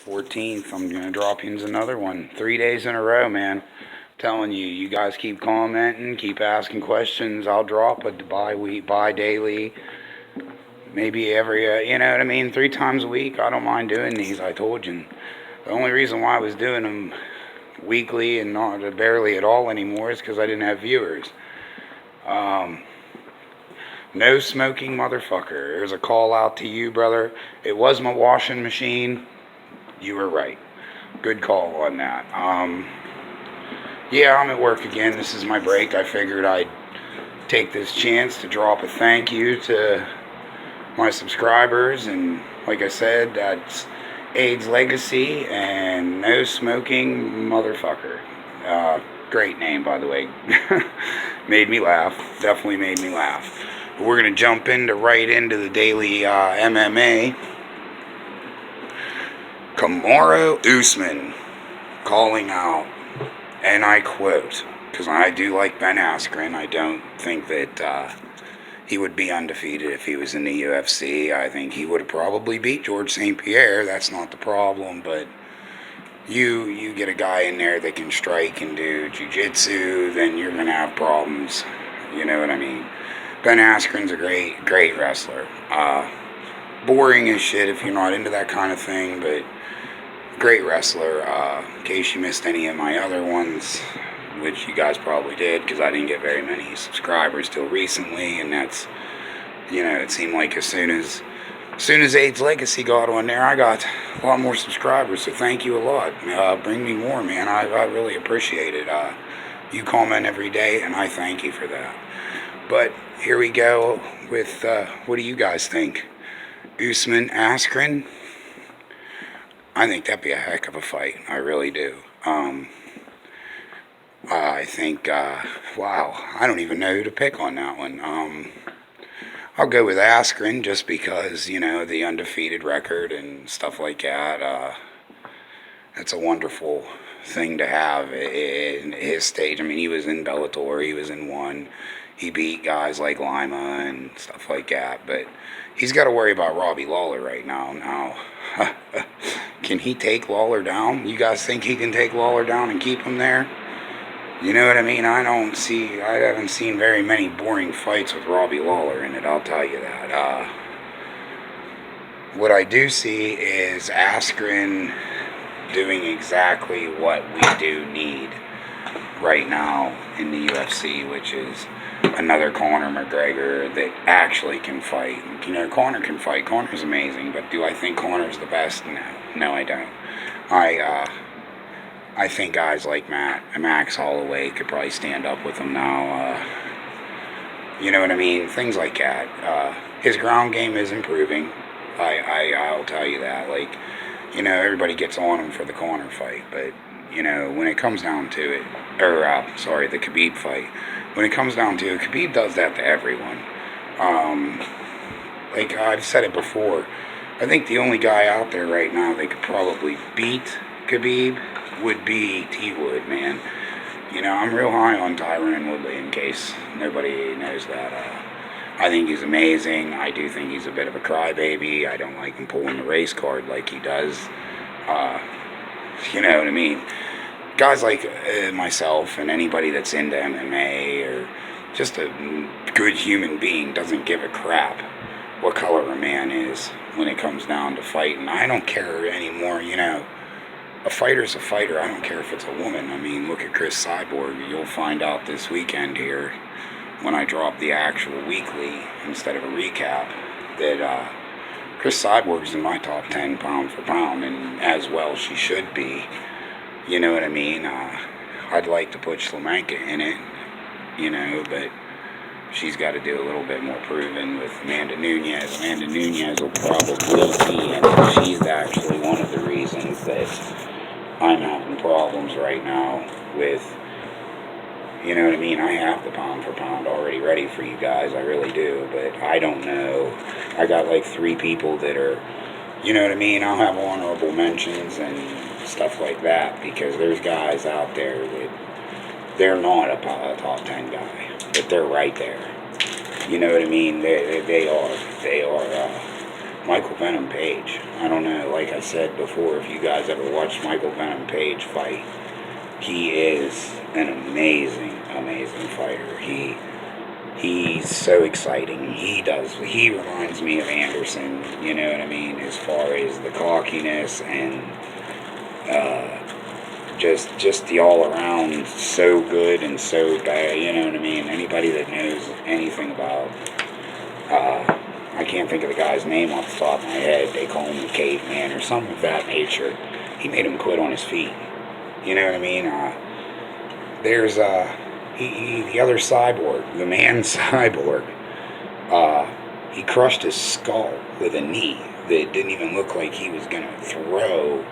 14th, I'm going to drop you another one. 3 days in a row, man. Telling you, you guys keep commenting, keep asking questions. I'll drop a buy daily, maybe every, you know what I mean, 3 times a week. I don't mind doing these, I told you. The only reason why I was doing them weekly and not barely at all anymore is because I didn't have viewers. No smoking motherfucker. There's a call out to you, brother. It was my washing machine. You were right. Good call on that. Yeah, I'm at work again. This is my break. I figured I'd take this chance to drop a thank you to my subscribers. And like I said, that's AIDS Legacy and No Smoking Motherfucker. Great name, by the way. Made me laugh. Definitely made me laugh. But we're going to jump right into the daily MMA. Kamaru Usman calling out, and I quote, because I do like Ben Askren. I don't think that he would be undefeated if he was in the UFC. I think he would have probably beat George St. Pierre. That's not the problem, but you get a guy in there that can strike and do jiu-jitsu, then you're going to have problems. You know what I mean? Ben Askren's a great wrestler. Boring as shit if you're not into that kind of thing, but great wrestler. In case you missed any of my other ones, which you guys probably did, because I didn't get very many subscribers till recently, and that's, you know, it seemed like as soon as AIDS Legacy got on there, I got a lot more subscribers, so thank you a lot. Bring me more, man. I really appreciate it. You comment every day, and I thank you for that. But here we go with, what do you guys think? Usman Askren? I think that'd be a heck of a fight. I really do. I think, wow, I don't even know who to pick on that one. I'll go with Askren just because, you know, the undefeated record and stuff like that. That's a wonderful thing to have in his stage. I mean, he was in Bellator, he was in one. He beat guys like Lima and stuff like that, but he's got to worry about Robbie Lawler right now. Now, can he take Lawler down? You guys think he can take Lawler down and keep him there? You know what I mean? I haven't seen very many boring fights with Robbie Lawler in it, I'll tell you that. What I do see is Askren doing exactly what we do need right now in the UFC, which is another Conor McGregor that actually can fight. You know, Conor can fight. Conor's amazing, but do I think Conor's the best? No, I don't. I think guys like Max Holloway could probably stand up with him now. You know what I mean? Things like that. His ground game is improving. I'll tell you that. Like, you know, everybody gets on him for the Conor fight, but you know, when it comes down to it, the Khabib fight. When it comes down to it, Khabib does that to everyone. Like I've said it before, I think the only guy out there right now that could probably beat Khabib would be T. Wood, man. You know, I'm real high on Tyron Woodley, in case nobody knows that. I think he's amazing. I do think he's a bit of a crybaby. I don't like him pulling the race card like he does. You know what I mean? Guys like myself and anybody that's into MMA or just a good human being doesn't give a crap what color a man is when it comes down to fighting. I don't care anymore, you know. A fighter's a fighter. I don't care if it's a woman. I mean, look at Chris Cyborg. You'll find out this weekend here when I drop the actual weekly instead of a recap that Chris Cyborg's in my top 10 pound for pound, and as well she should be. You know what I mean? I'd like to put Slamanka in it, you know, but she's got to do a little bit more proving with Amanda Nunes. Amanda Nunes will probably be in it. She's actually one of the reasons that I'm having problems right now with, you know what I mean? I have the pound for pound already ready for you guys. I really do, but I don't know. I got like 3 people that are, you know what I mean? I'll have honorable mentions and stuff like that because there's guys out there that they're not a top 10 guy, but they're right there. You know what I mean? They are Michael Venom Page. I don't know, like I said before, if you guys ever watched Michael Venom Page fight, he is an amazing, amazing fighter. He's so exciting. He reminds me of Anderson, you know what I mean, as far as the cockiness and just the all around so good and so bad, you know what I mean? Anybody that knows anything about I can't think of the guy's name off the top of my head. They call him the caveman or something of that nature. He made him quit on his feet. You know what I mean? There's the other cyborg, the man cyborg. He crushed his skull with a knee that didn't even look like he was gonna throw.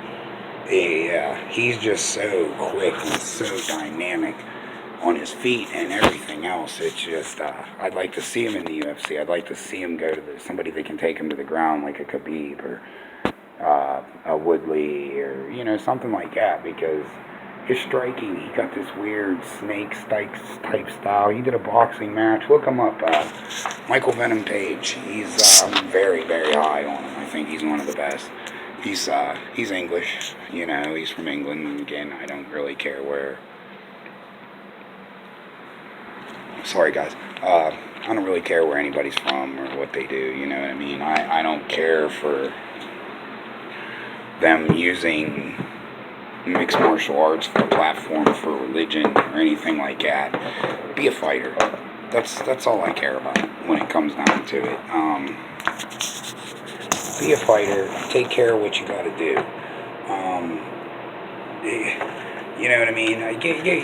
He's just so quick and so dynamic on his feet and everything else. It's just, I'd like to see him in the UFC. I'd like to see him go to somebody that can take him to the ground, like a Khabib or a Woodley or, you know, something like that, because his striking, he got this weird snake type style. He did a boxing match. Look him up. Michael Venom Page. He's very, very high on him. I think he's one of the best. He's English, you know, he's from England, and again, I don't really care where. Sorry, guys. I don't really care where anybody's from or what they do, you know what I mean? I don't care for them using mixed martial arts for a platform for religion or anything like that. Be a fighter. That's all I care about when it comes down to it. Be a fighter. Take care of what you got to do. You know what I mean?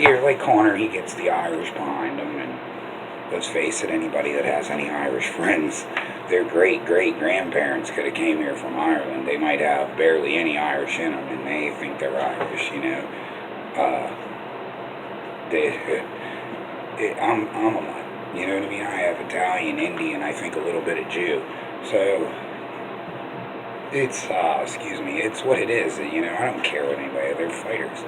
You're like Connor. He gets the Irish behind him, and let's face it. Anybody that has any Irish friends, their great-great-grandparents could have came here from Ireland. They might have barely any Irish in them, and they think they're Irish. You know. I'm a mutt. You know what I mean? I have Italian, Indian. I think a little bit of Jew. So. It's, it's what it is, you know, I don't care what anybody, they're fighters,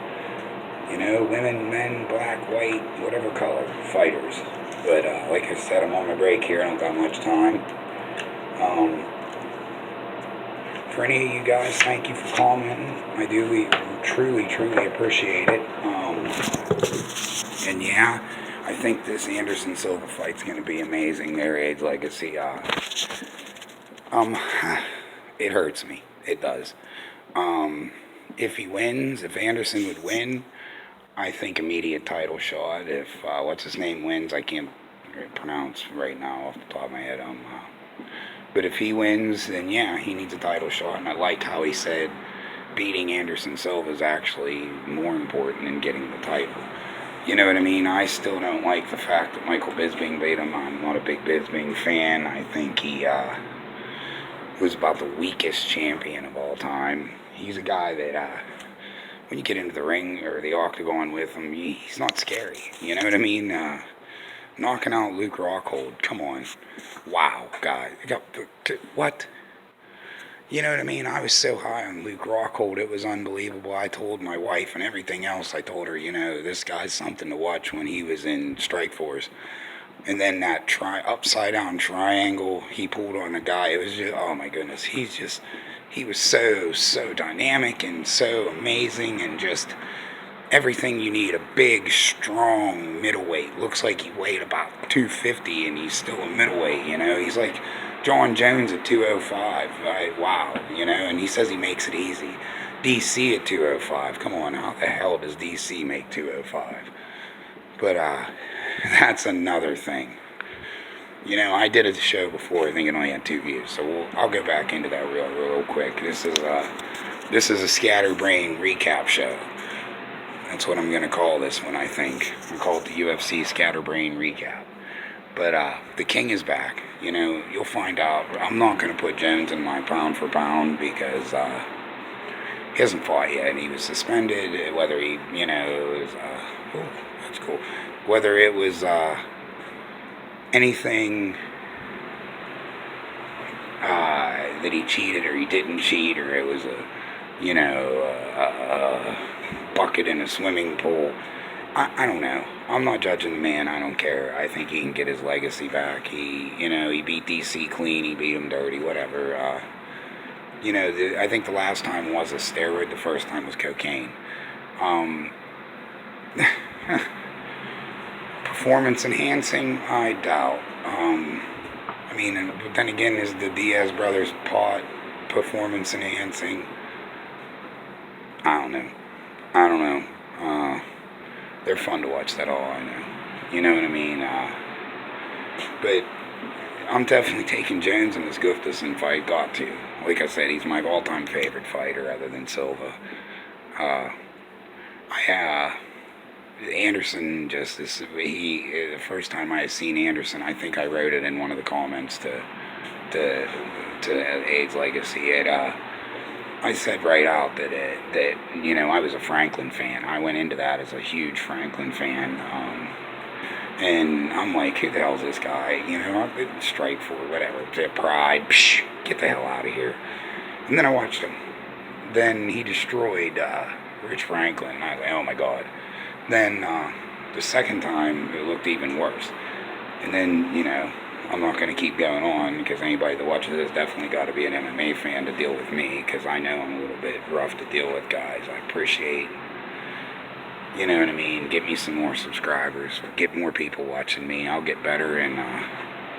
you know, women, men, black, white, whatever color, fighters, but, like I said, I'm on my break here, I don't got much time. For any of you guys, thank you for commenting, I do truly appreciate it, and yeah, I think this Anderson Silva fight's gonna be amazing, their age legacy, it hurts me. It does. If he wins, if Anderson would win, I think immediate title shot. If, what's his name wins, I can't pronounce right now off the top of my head. But if he wins, then yeah, he needs a title shot. And I like how he said beating Anderson Silva is actually more important than getting the title. You know what I mean? I still don't like the fact that Michael Bisping beat him. I'm not a big Bisping fan. I think he, was about the weakest champion of all time. He's a guy that, when you get into the ring or the octagon with him, he's not scary. You know what I mean? Knocking out Luke Rockhold, come on. Wow, guy. What? You know what I mean? I was so high on Luke Rockhold, it was unbelievable. I told my wife and everything else, I told her, you know, this guy's something to watch when he was in Strikeforce. And then that upside down triangle he pulled on the guy, it was just, oh my goodness, he was so dynamic and so amazing and just everything you need. A big, strong middleweight. Looks like he weighed about 250 and he's still a middleweight, you know. He's like John Jones at 205. Wow, you know, and he says he makes it easy. DC at 205. Come on, how the hell does DC make 205? But, that's another thing. You know, I did a show before. I think it only had 2 views, so I'll go back into that real quick. This is a scatterbrain recap show. That's what I'm gonna call this one. I think I'll call it the UFC scatterbrain recap. But the King is back. You know, you'll find out. I'm not gonna put Jones in my pound for pound because he hasn't fought yet, and he was suspended. Whether he, you know, was, that's cool. Whether it was anything that he cheated or he didn't cheat, or it was a bucket in a swimming pool. I don't know. I'm not judging the man. I don't care. I think he can get his legacy back. He beat DC clean. He beat him dirty. Whatever. You know, I think the last time was a steroid. The first time was cocaine. Um, Performance enhancing, I doubt. I mean, but then again, is the Diaz brothers pot performance enhancing? I don't know. I don't know. They're fun to watch. That all I know. You know what I mean? But I'm definitely taking Jones in this Gustafsson fight. Got to. Like I said, he's my all-time favorite fighter, other than Silva. Anderson just this. The first time I had seen Anderson, I think I wrote it in one of the comments to AIDS Legacy. I said right out that you know, I was a Franklin fan. I went into that as a huge Franklin fan, and I'm like, who the hell's this guy? You know, strike for whatever, pride. Psh, get the hell out of here. And then I watched him. Then he destroyed Rich Franklin. And I was like, oh my god. Then the second time it looked even worse. And then, you know, I'm not going to keep going on, because anybody that watches this definitely got to be an MMA fan to deal with me, because I know I'm a little bit rough to deal with, guys. I appreciate, you know what I mean, get me some more subscribers, get more people watching me. I'll get better, and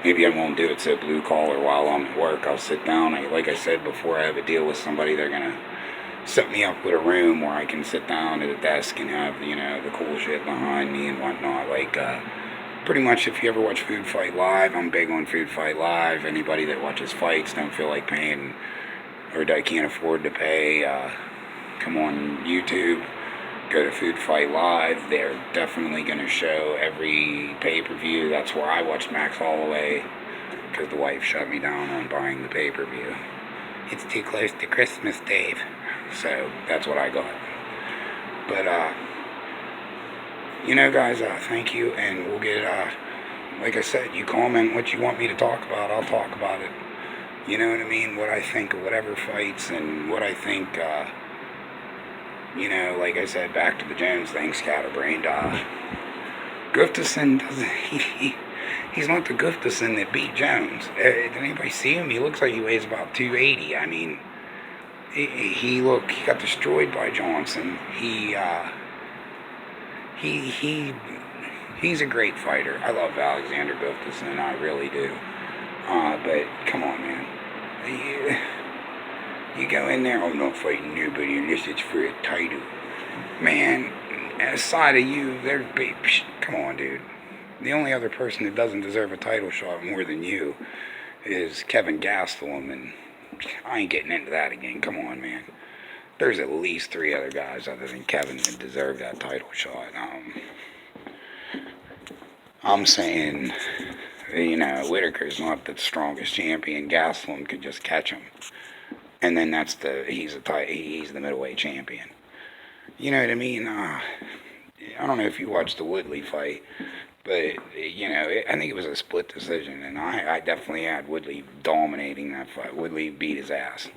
maybe I won't do it so blue collar while I'm at work. I'll sit down. Like I said before, I have a deal with somebody. They're going to set me up with a room where I can sit down at a desk and have, you know, the cool shit behind me and whatnot. Like, pretty much, if you ever watch Food Fight Live, I'm big on Food Fight Live. Anybody that watches fights, don't feel like paying, or that can't afford to pay, come on YouTube, go to Food Fight Live. They're definitely going to show every pay-per-view. That's where I watched Max Holloway, because the wife shut me down on buying the pay-per-view. It's too close to Christmas, Dave. So that's what I got. But you know, guys, thank you, and we'll get like I said, you comment what you want me to talk about, I'll talk about it. You know what I mean? What I think of whatever fights, and what I think, you know, like I said, back to the Jones thing, scatterbrained. Gustafsson doesn't, he's not the Gustafsson that beat Jones. Did anybody see him? He looks like he weighs about 280. I mean, he got destroyed by Johnson. He's a great fighter. I love Alexander Gustafsson, I really do. But come on, man. You go in there, I'm not fighting nobody unless it's for a title. Man, aside of you, come on, dude. The only other person that doesn't deserve a title shot more than you is Kevin Gastelum, and I ain't getting into that again. Come on, man. There's at least 3 other guys other than Kevin that deserve that title shot. I'm saying, you know, Whitaker's not the strongest champion. Gastelum could just catch him, and then he's the middleweight champion. You know what I mean? I don't know if you watched the Woodley fight, but you know, I think it was a split decision, and I definitely had Woodley dominating that fight. Woodley beat his ass.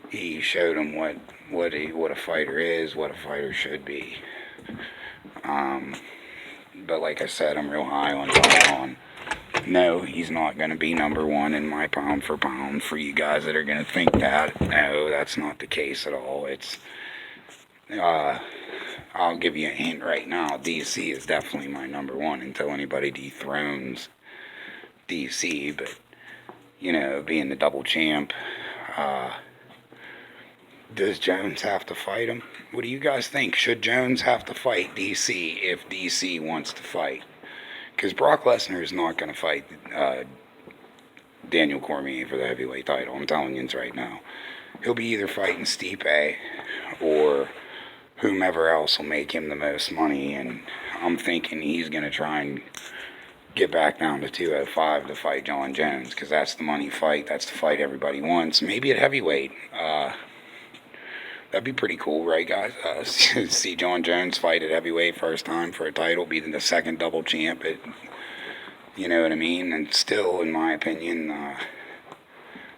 He showed him what a fighter is, what a fighter should be. But like I said, I'm real high on John. No, he's not going to be number 1 in my pound for pound. For you guys that are going to think that, no, that's not the case at all. It's, I'll give you a hint right now. DC is definitely my number 1 until anybody dethrones DC. But, you know, being the double champ, does Jones have to fight him? What do you guys think? Should Jones have to fight DC if DC wants to fight? Because Brock Lesnar is not going to fight Daniel Cormier for the heavyweight title. I'm telling you right now. He'll be either fighting Stipe or whomever else will make him the most money. And I'm thinking he's going to try and get back down to 205 to fight John Jones, because that's the money fight. That's the fight everybody wants. Maybe at heavyweight. That'd be pretty cool, right, guys? See John Jones fight at heavyweight first time for a title, be the second double champ. You know what I mean? And still, in my opinion,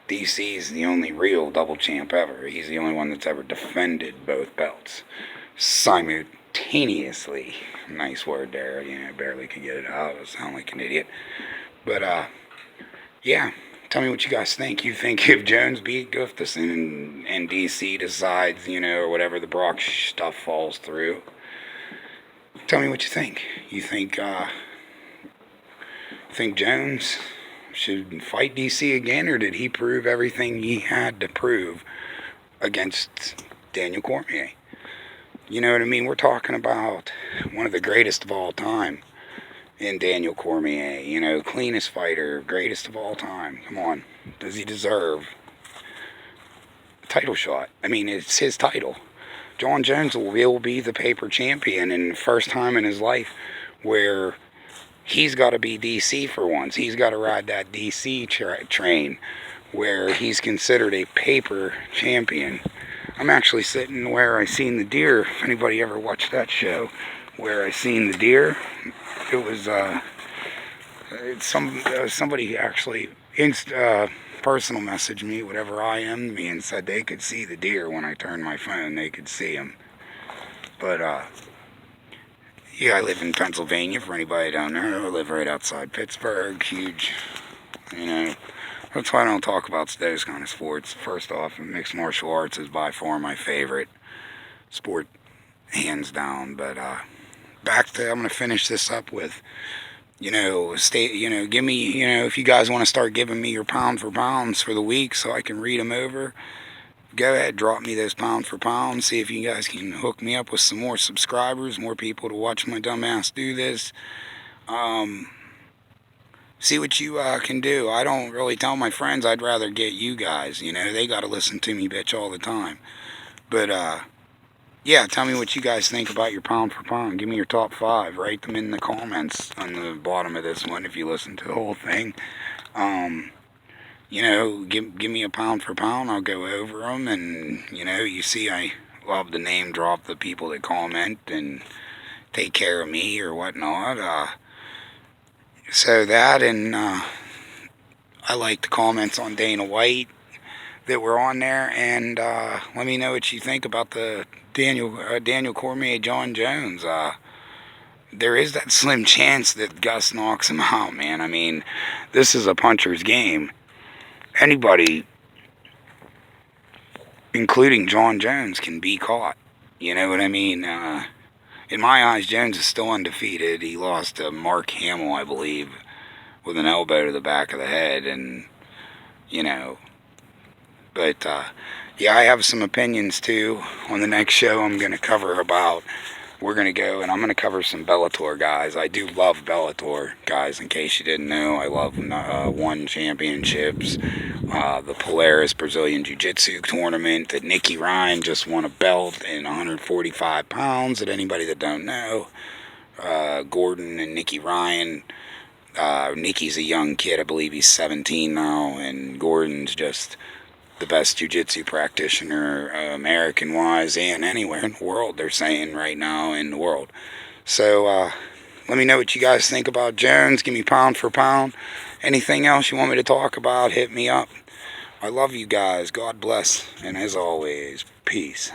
DC's the only real double champ ever. He's the only one that's ever defended both belts simultaneously. Nice word there. You know, I barely could get it out. I sound like an idiot. But, yeah. Tell me what you guys think. You think if Jones beat Gustafsson and DC decides, or whatever the Brock stuff falls through, tell me what you think. You think Jones should fight DC again, or did he prove everything he had to prove against Daniel Cormier? You know what I mean? We're talking about one of the greatest of all time in Daniel Cormier. Cleanest fighter, greatest of all time. Come on. Does he deserve a title shot? I mean, it's his title. Jon Jones will be the paper champion, and the first time in his life where he's got to be DC for once. He's got to ride that DC train where he's considered a paper champion. I'm actually sitting where I seen the deer. If anybody ever watched that show, where I seen the deer, it was somebody actually personal messaged me, whatever I am, me, and said they could see the deer when I turned my phone. They could see him. But yeah, I live in Pennsylvania. For anybody down there, I live right outside Pittsburgh. Huge, That's why I don't talk about those kind of sports. First off, mixed martial arts is by far my favorite sport, hands down. But back to, I'm going to finish this up with, give me, if you guys want to start giving me your pound for pounds for the week so I can read them over, go ahead, drop me those pound for pounds. See if you guys can hook me up with some more subscribers, more people to watch my dumb ass do this. See what you can do. I don't really tell my friends. I'd rather get you guys. They got to listen to me bitch all the time. But yeah, tell me what you guys think about your pound for pound. Give me your top 5. Write them in the comments on the bottom of this one if you listen to the whole thing. Give me a pound for pound. I'll go over them. And, you see I love to name drop the people that comment and take care of me or whatnot. So that, and I like the comments on Dana White that were on there. And let me know what you think about the Daniel Cormier, Jon Jones. There is that slim chance that Gus knocks him out, man. I mean, this is a puncher's game. Anybody, including Jon Jones, can be caught. You know what I mean? In my eyes, Jones is still undefeated. He lost to Mark Hamill, I believe, with an elbow to the back of the head. And, but, yeah, I have some opinions, too. On the next show, I'm going to cover about, we're going to go, and I'm going to cover some Bellator guys. I do love Bellator guys, in case you didn't know. I love won championships. The Polaris Brazilian Jiu-Jitsu tournament that Nicky Ryan just won a belt in 145 pounds. That anybody that don't know, Gordon and Nicky Ryan. Nicky's a young kid. I believe he's 17 now, and Gordon's just the best jiu-jitsu practitioner, American-wise, and anywhere in the world, they're saying right now in the world. So, let me know what you guys think about Jones. Give me pound for pound. Anything else you want me to talk about, hit me up. I love you guys. God bless. And as always, peace.